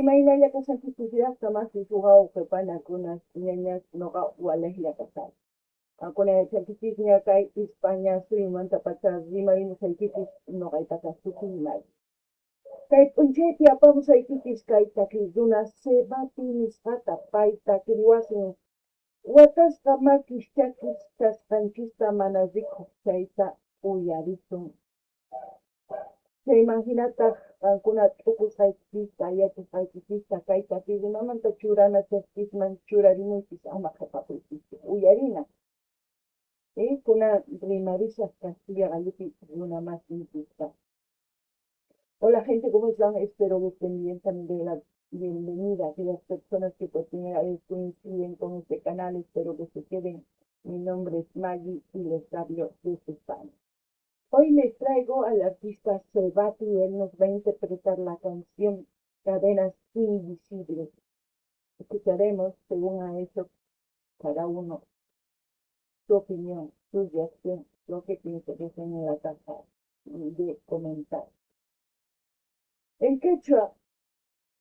Imaynallatasan kichikllaqtamasi suqawqipanakunas ñañas noqa walaylatasan. Kunayachakichisña kay España suymanta pacha rimaymusaykichis noqaytapas tukuymay. Kay p'unchaypi apamusaykichis kay takiyuna Sebapi nisqata pay takiriwasin watasqa makis chakis kasqanchista mana rikuq chayta uyarisun. Chayman hinataq qankuna t'uqusqaykipista yachasqaykipista kay takiyunamanta churana chaspisman churarimuypis ama qhapakuypis uyarina. Kuna rimarishaq Castilla Galipi runa masinchista. Hola gente, ¿cómo están? Espero que estén bien. También la bienvenida a aquellas personas que por primera vez coinciden con este canal. Espero que se queden. Mi nombre es Maggie y les hablo desde España. Hoy les traigo al artista Sebati y él nos va a interpretar la canción Cadenas Invisibles. Escucharemos, según ha hecho cada uno, su opinión, su reacción, lo que piensa que es en la caja de comentarios. En quechua,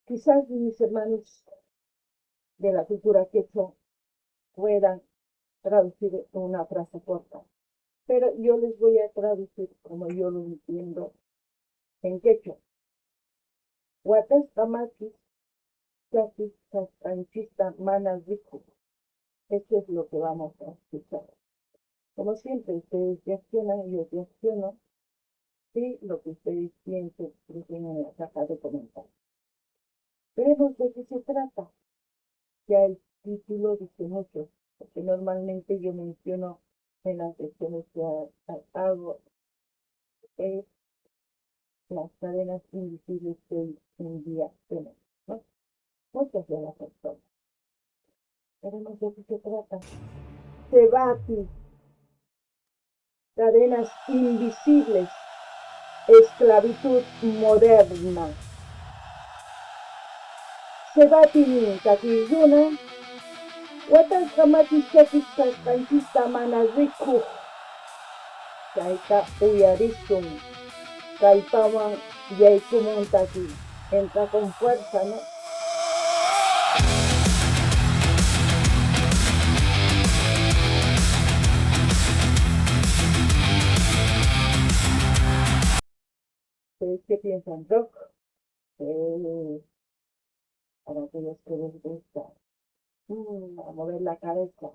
quizás mis hermanos de la cultura quechua puedan traducir una frase corta, pero yo les voy a traducir como yo lo entiendo en quechua. Huatas tamakis, chakis, cascanchista, manas rico. Esto es lo que vamos a escuchar. Como siempre, ustedes reaccionan, yo reacciono, y lo que ustedes piensen, escriben en la caja de comentarios. Veremos de qué se trata. Ya el título dice mucho, porque normalmente yo menciono en las secciones que hago es las cadenas invisibles que hoy en día tenemos, ¿no? Muchas de las personas. Veremos de qué se trata. Sebati, cadenas invisibles, esclavitud moderna. Sebati takiyuna, watas kamatis chakis kasqanchista mana rikuq. Chayta uyarisun, kallpawan yaykumuntapi. Entra con fuerza, ¿no? ¿Ustedes qué piensan? Rock. Para aquellos que les gusta a mover la cabeza.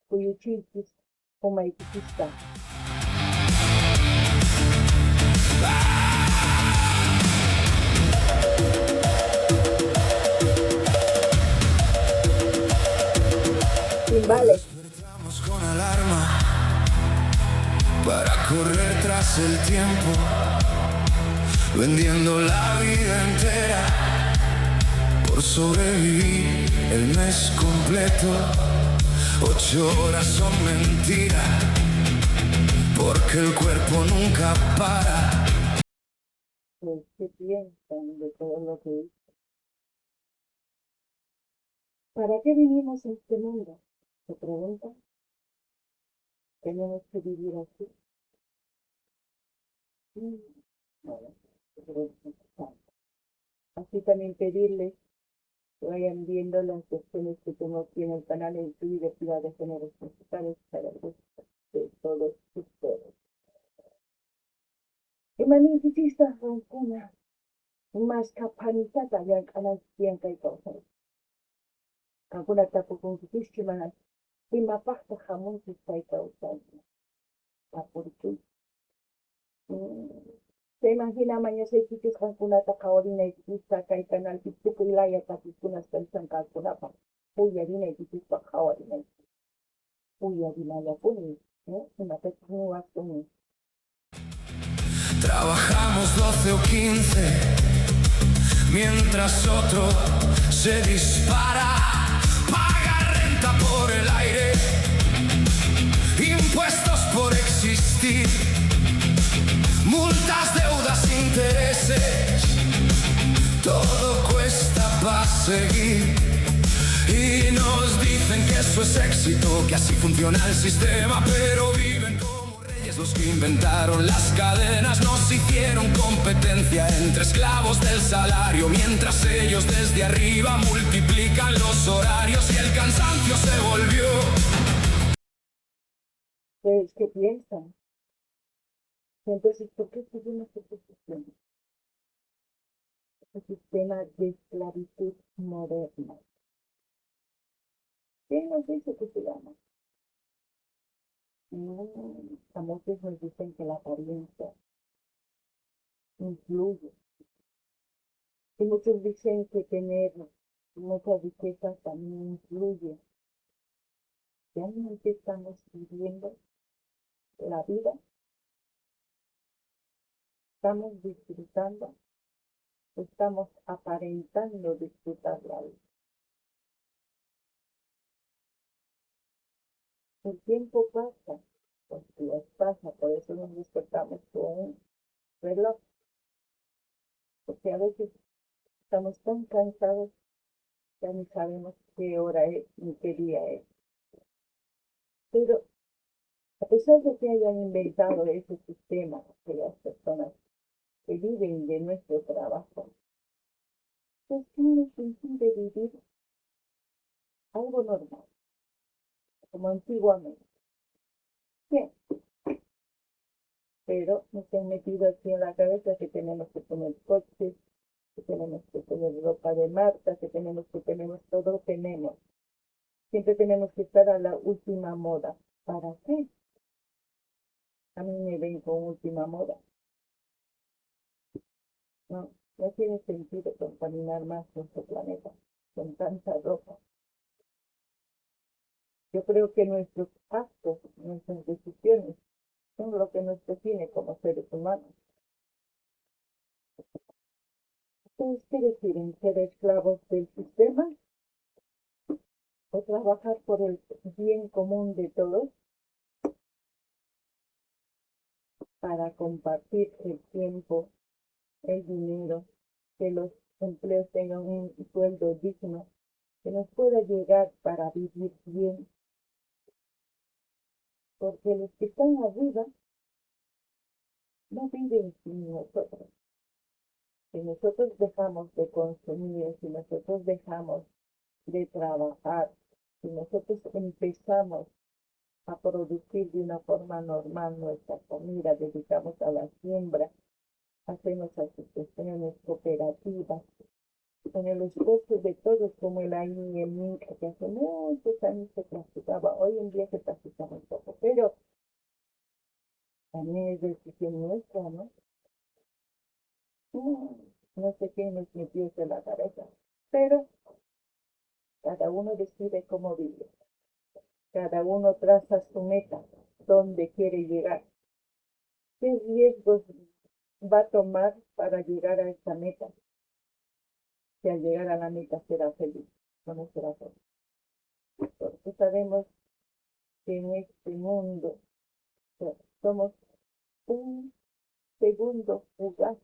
Cuyuchichis o maiquichista. Timbales. Despertamos con alarma para correr tras el tiempo, vendiendo la vida entera por sobrevivir el mes completo. 8 horas son mentira, porque el cuerpo nunca para. Pues, ¿qué piensan de todo lo que hice? ¿Para qué vinimos a este mundo? Se preguntan. ¿Tenemos que vivir así? Bueno, así también pedirles que vayan viendo las secciones que tengo aquí en el canal en su diversidad de géneros musicales para el gusto de todos ustedes. Imaninkichista rankuna más kapanitata yankanas yankay kawsay. Kankuna tapukunkichishchimanas imapaqta hamunchis kay kawsayman. Apurkuy. Se imagina mañasaykichis qankunata qhawarinaykichista kay canalpi tukuylaya tapukunas kaysan kankunapa uyarinaykichista qhawarinayki. Uyarinallapuni, imatachus niwaqtuni. Trabajamos 12 o 15, mientras otro se dispara. Paga renta por el aire, impuestos por existir, multas, deudas, intereses, todo cuesta para seguir. Y nos dicen que eso es éxito, que así funciona el sistema, pero viven como reyes Los que inventaron las cadenas nos hicieron competencia entre esclavos del salario, mientras ellos desde arriba multiplican los horarios y el cansancio se volvió. Pues, ¿qué piensan? Entonces, ¿por qué seguimos este sistema? Este sistema de esclavitud moderna. ¿Qué nos dice que se llama? A muchos nos dicen que la apariencia influye. Y muchos dicen que tener mucha riqueza también influye. ¿Realmente estamos viviendo la vida? ¿Estamos disfrutando? ¿Estamos aparentando disfrutar la vida? El tiempo pasa, los días pasan, por eso nos despertamos con un reloj. Porque a veces estamos tan cansados que ya ni sabemos qué hora es ni qué día es. Pero a pesar de que hayan inventado ese sistema, aquellas personas que viven de nuestro trabajo, pues ¿qué nos impide vivir algo normal, como antiguamente? Bien, pero nos han metido aquí en la cabeza que tenemos que poner coches, que tenemos que tener ropa de marca, que tenemos todo tenemos. Siempre tenemos que estar a la última moda. ¿Para qué? A mí me ven con última moda. No tiene sentido contaminar más nuestro planeta con tanta ropa. Yo creo que nuestros actos, nuestras decisiones, son lo que nos define como seres humanos. ¿Ustedes qué deciden? ¿Ser esclavos del sistema? ¿O trabajar por el bien común de todos? Para compartir el tiempo, el dinero, que los empleos tengan un sueldo digno, que nos pueda llegar para vivir bien. Porque los que están arriba no viven sin nosotros. Si nosotros dejamos de consumir, si nosotros dejamos de trabajar, si nosotros empezamos a producir de una forma normal nuestra comida, dedicamos a la siembra, hacemos asociaciones cooperativas, con el esfuerzo de todos, como el AINI y el MINCA, que hace muchos años se practicaba, hoy en día se practica muy poco, pero también es decisión nuestra, ¿no? No sé quién nos metió eso en la cabeza, pero cada uno decide cómo vivir. Cada uno traza su meta, dónde quiere llegar. ¿Qué riesgos va a tomar para llegar a esa meta? Si al llegar a la meta será feliz, no será feliz. Porque sabemos que en este mundo somos un segundo fugaz.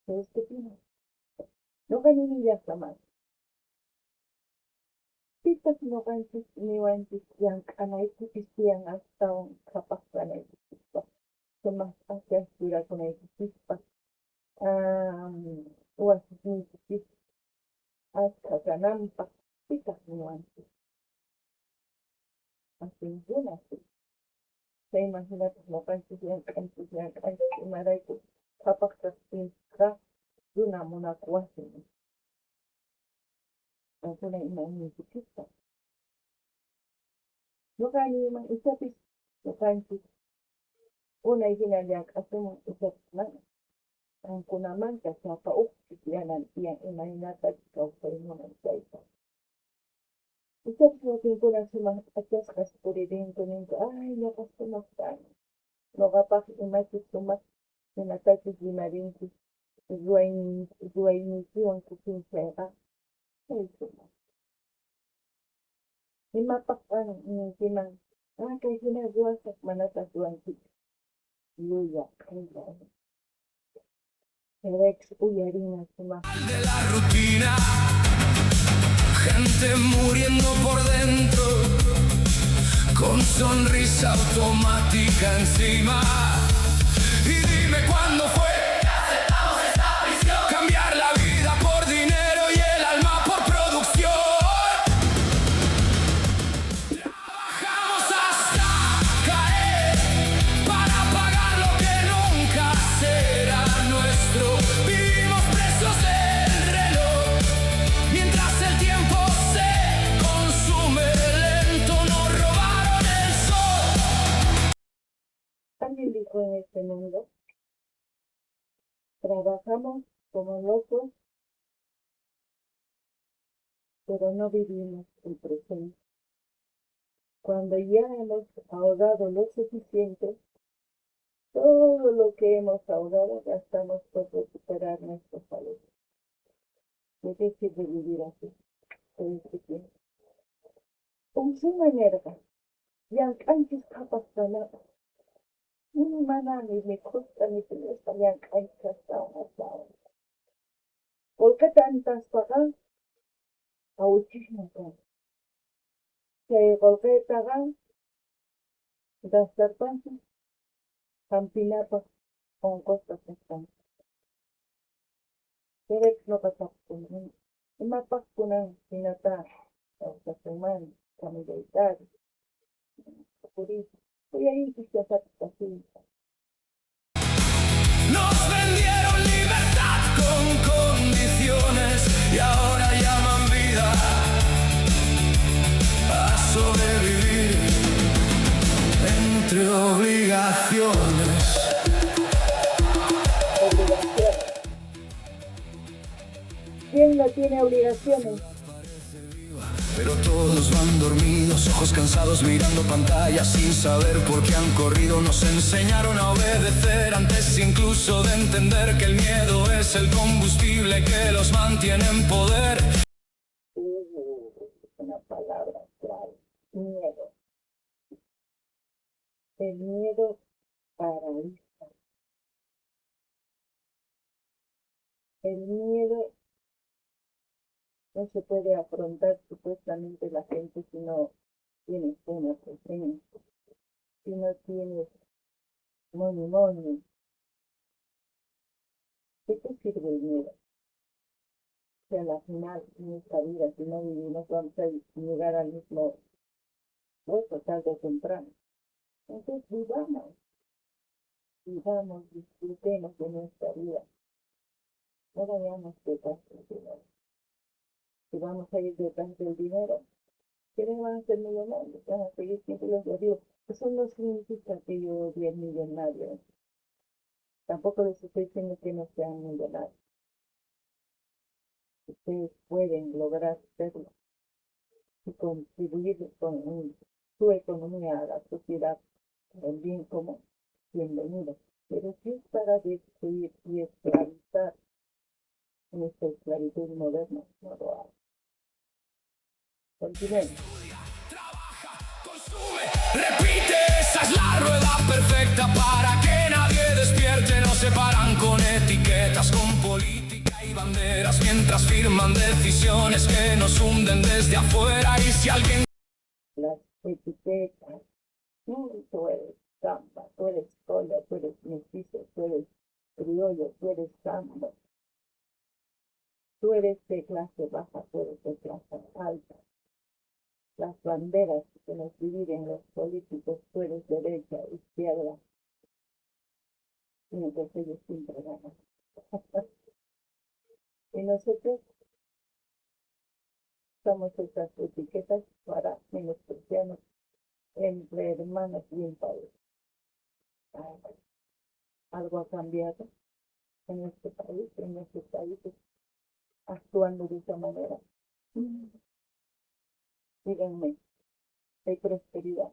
¿Sabes qué piensas? No gané ni ya jamás. Kita sinukansis niwansis yang kanay kutisiang astaong kapak kanay kutispa. Sumas asyas sura kanay kutispa. Uwasis ni kutis at kaganampak. Kita sinukansis. Asing yun asing. Sa imagina't sinukansis yang imaray ko kapak kasin ka. Yun na muna kuwasin. Ako na inaanisi kita. Nukani mang isapis, nukansis. Unay hinalyak asumang isap na. Ang kunaman ka sa pauk, isiyanan iyang imahinatag ikaw sa inyo ng saita. Isapis natin ko na sumang atyas kas puridin ko ninyo, ay, nakas sumaktan. Nokapak imasis sumak, sinatasis limarinsis, iguay-nisiyong kusinsera. Imapakan ng kinang kay ginagawa sa manatatuan si Luya. Rex Uyarina suma. De la rutina, gente muriendo por dentro, con sonrisa automática encima. Y dime cuándo fue que aceptamos esta visión, cambiar la vida por dinero y el alma por producción. Trabajamos hasta caer para pagar lo que nunca será nuestro. Vivimos presos del reloj mientras el tiempo se consume lento. Nos robaron el sol. Alguien dijo en este mundo, trabajamos como locos, pero no vivimos el presente. Cuando ya hemos ahorrado lo suficiente, todo lo que hemos ahorrado gastamos por recuperar nuestra salud. ¿De qué sirve vivir así todo este tiempo? Umsuna nerga, llank'anchis qhapaqtanaqa. Manami mikhusqa pillashqa llank'anchis kastawan. Qullqita antaspaqa awchishna kan. Chay qullqitaqa gastarpanchis hampinapaq unqusqa kasqan. Derek noqataqpuni imapaq kunan hinata kawsasunman kamillaytar puriyta uyariykis yasata asiyta. Nos vendieron libertad con condiciones y ahora llaman vida a sobrevivir entre obligaciones. Obligaciones. ¿Quién no tiene obligaciones? Pero todos van dormidos, ojos cansados mirando pantallas sin saber por qué han corrido. Nos enseñaron a obedecer antes incluso de entender que el miedo es el combustible que los mantiene en poder. Es una palabra clave. Miedo. El miedo paraliza. El miedo no se puede afrontar supuestamente la gente si no tienes una presencia, si no tienes money. ¿Qué te sirve el miedo? Que a la final en esta vida, si no vivimos, vamos a llegar al mismo hueco tarde o temprano. Entonces vivamos, disfrutemos de nuestra vida. No vayamos detrás del dinero. Si vamos a ir detrás del dinero, ¿quiénes van a ser millonarios? Van a seguir siempre los de arriba. Eso no significa que yo odie al millonario. Tampoco les estoy diciendo que no sean millonarios. Ustedes pueden lograr serlo y contribuir con su economía a la sociedad, el bien común. Bienvenido. Pero si es para destruir y esclavizar en esta esclavitud moderna, no lo hago. Continuemos. Repite, esa es la rueda perfecta para que nadie despierte. Nos separan con etiquetas, con política y banderas, mientras firman decisiones que nos hunden desde afuera. Y si alguien... Las etiquetas. Tú eres samba, tú eres cola, tú eres mestizo, tú eres criollo, tú eres samba. Tú eres de clase baja, tú eres de clase alta. Las banderas que nos dividen los políticos, tú eres derecha, izquierda. Mientras ellos siempre ganan. Y nosotros usamos estas etiquetas para menospreciarnos entre hermanos y en país. Algo ha cambiado en este país, en nuestros países, actuando de esa manera. Díganme, hay prosperidad.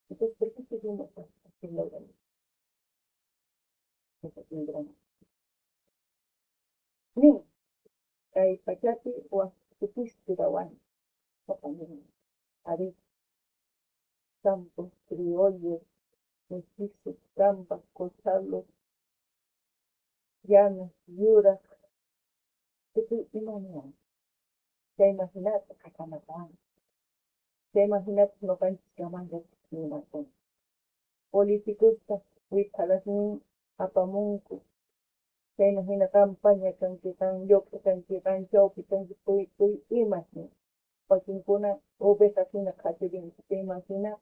Entonces, ¿por qué seguimos haciendo lo mismo? Ese es mi drama. Ni, hay pachati o asutistirawan, o también, ari, campos, criollos, mestizos, trampas, costablos, llanos, yuras, que tú imaginas, ya imaginaste, Cacanapán, Se imagina no canchicaman de matón. Políticos wipalasin apamunku. Se imagina campaña canchican yo, canchican chaupi, canchicuy, imagina. Pachinkuna obesasina katirin. Se imagina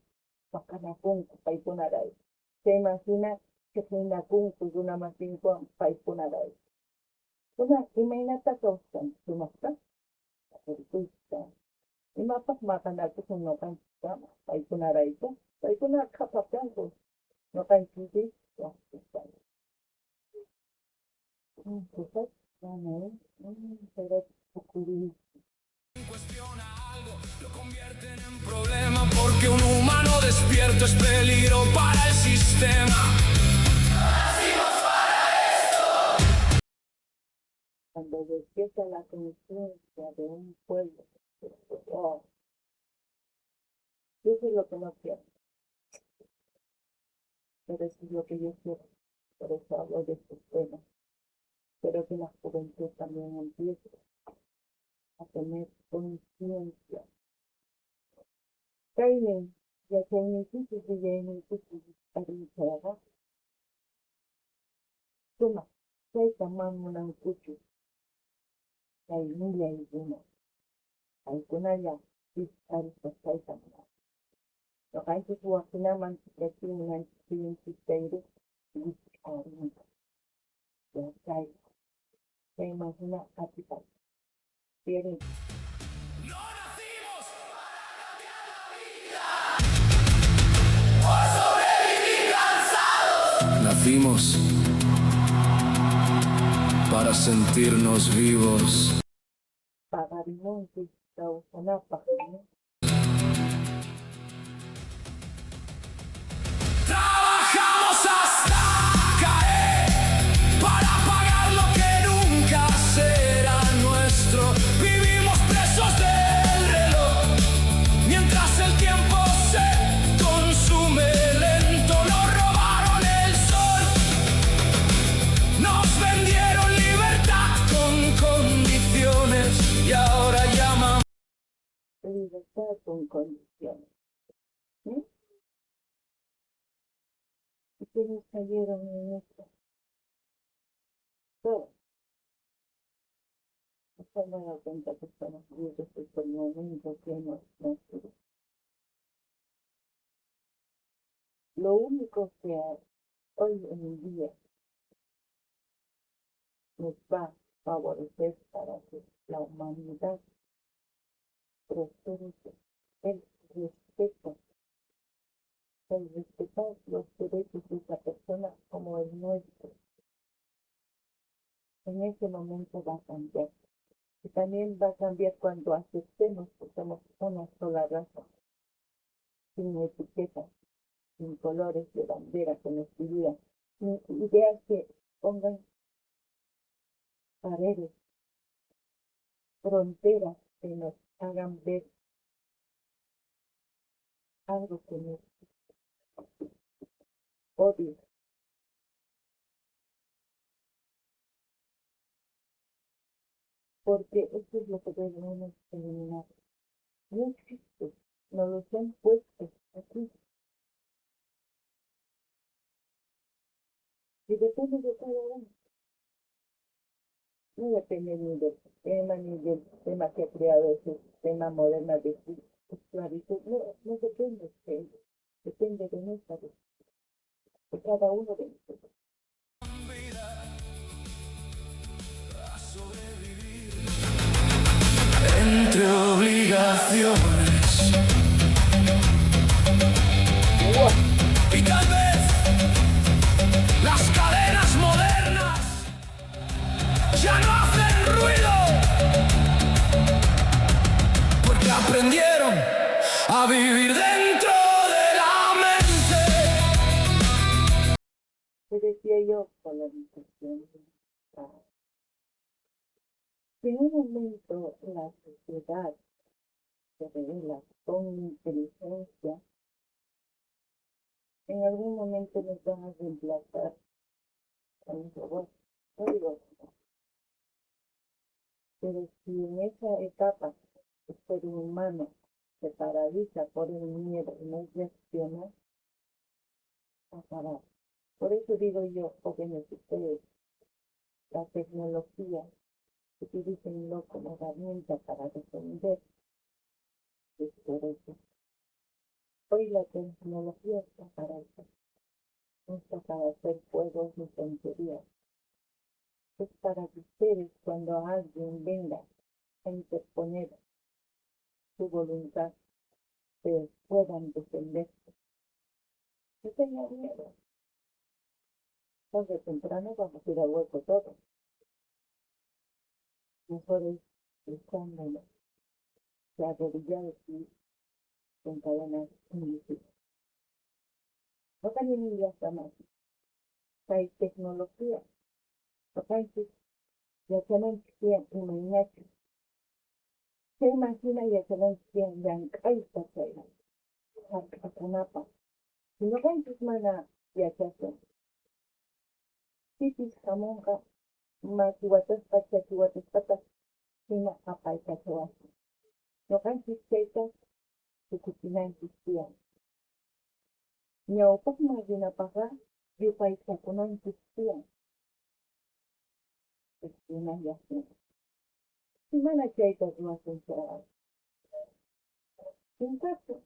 makanapunku paipunaray. Se imagina que se inapunku runamasinkuan paipunaray. Kuna imaynata kawsan sumaqta. Imapas makanalpus no canchica paipunarayta. Paikuna kapapianku no canchipi. Entonces, bueno, pero ocurrir. Cuestiona algo, lo convierten en problema porque un humano despierto es peligro para el sistema. Cuando despierta la conciencia de un pueblo, oh, eso es lo que no quiero, pero eso es lo que yo quiero, por eso hablo de estos temas. Espero que la juventud también empiece a tener conciencia. Kailen, ya que hay noticias y ya hay noticias para integrar. Toma, hay tamán un cucho, hay milla y una. Hay kuna ya, hay tamán. Lo que hay que suakinar mantikati un sistema y ya hay. Se imagina capital. Quieren. No nacimos para cambiar la vida, por sobrevivir cansados. Nacimos para sentirnos vivos. Pagarimón que está usando pagarimón. Trabajamos hasta caer para pagar lo que nunca será nuestro. Vivimos presos del reloj mientras el tiempo se consume lento. Nos robaron el sol, nos vendieron libertad con condiciones y ahora llaman Libertad con condiciones. ¿Sí? ¿Y quiénes cayeron en esto? Todos. Se han dado cuenta que estamos vivos por el momento que hemos nacido. Lo único que hoy en día nos va a favorecer para que la humanidad prospere el respeto, el respetar los derechos de esa persona como el nuestro. En ese momento va a cambiar. Y también va a cambiar cuando aceptemos que somos una sola raza, sin etiquetas, sin colores de bandera que nos dividan, sin ideas que pongan paredes, fronteras que nos hagan ver algo que nos odia. Porque eso es lo que debemos eliminar. No existe, nos los han puesto aquí. Y depende de cada uno. No depende ni del sistema, ni del sistema que ha creado ese sistema moderno de esclavitud. No, no depende, depende de nuestra vida, de cada uno de nosotros. a sobrevivir entre obligaciones. Y tal vez las cadenas modernas ya no hacen ruido porque aprendieron a vivir dentro de la mente. ¿Qué decía yo? Polarización. Si en un momento la sociedad se revela con inteligencia, en algún momento nos van a reemplazar a un robot. No digo que no. Pero si en esa etapa el ser humano se paraliza por el miedo y no reacciona, acabar. Por eso digo yo, jóvenes, ustedes, la tecnología, utilícenlo como herramienta para defender sus derechos. Hoy la tecnología está para eso, no está para hacer juegos ni tonterías. Es para que ustedes, cuando alguien venga a interponer su voluntad, se puedan defenderse. No tengan miedo. Tarde o temprano vamos a ir al hueco todos. Mejor es escándalo que arrodillados y con cadenas invisibles. No también ya está más. Hay tecnología. Países ya tienen que imaginar. Se imagina ya tienen que yang kaisa saya. Kenapa? Si no kan mana ya casa. Titis kamu ka masiwatas pata sina apa ikasawa. No kan kita sukupinan kisya. Nyaw pag maginapaka di paisa kunan kisya. Kisya yasin. Si mana kita dua sensaran. Singkaso.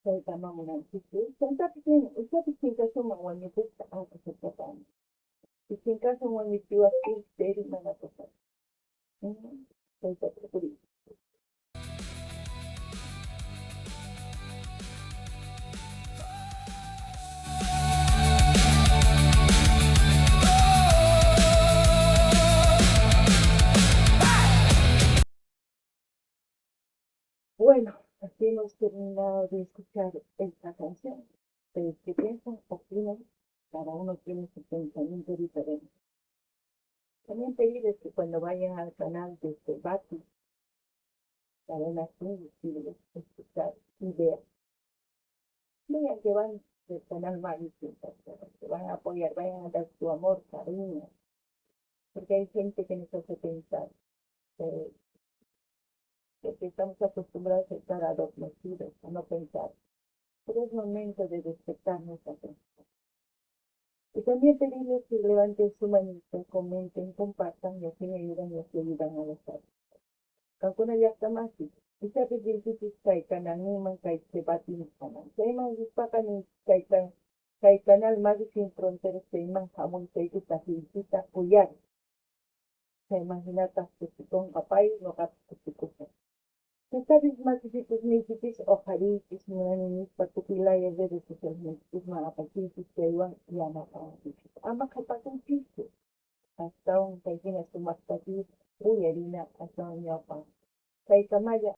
Saya tama mo ng kisya. Usapin singkaso mawani po sa ako sa patan. Singkaso mawani siwa kisya mana po sa. Saya tak boleh. Bueno, así hemos terminado de escuchar esta canción. Pero ¿qué piensan? Opinan, cada uno tiene su pensamiento diferente. También pedirles que cuando vayan al canal de este Bati, cadena así, escuchar y ver. Vean que van del canal Mauricio, que van a apoyar, vayan a dar su amor, cariño. Porque hay gente que nos hace pensar que estamos acostumbrados a estar adormecidos, a no pensar. Pero es momento de despertar nuestra atención. Y también pedirles que levanten su manito, comenten, compartan y así me ayudan y así ayudan a los otros. Kankuna yakta masi. Isa pipintitis kay kananiman kay sebatin kanan. Sa imang ispakan ni kay kanal magi sin fronteras sa imang hamon kay kita kuyar. Sa imang hinatas kusitong kapay no kapusikusan. Estados más nítidos o jaritis, munaninis, particular y de socialmente, marapachitis, que iban y amapachitis. Amapachitis. Hasta un paisina su maspatis, uy harina, hasta un ñopa. Kay kamaya,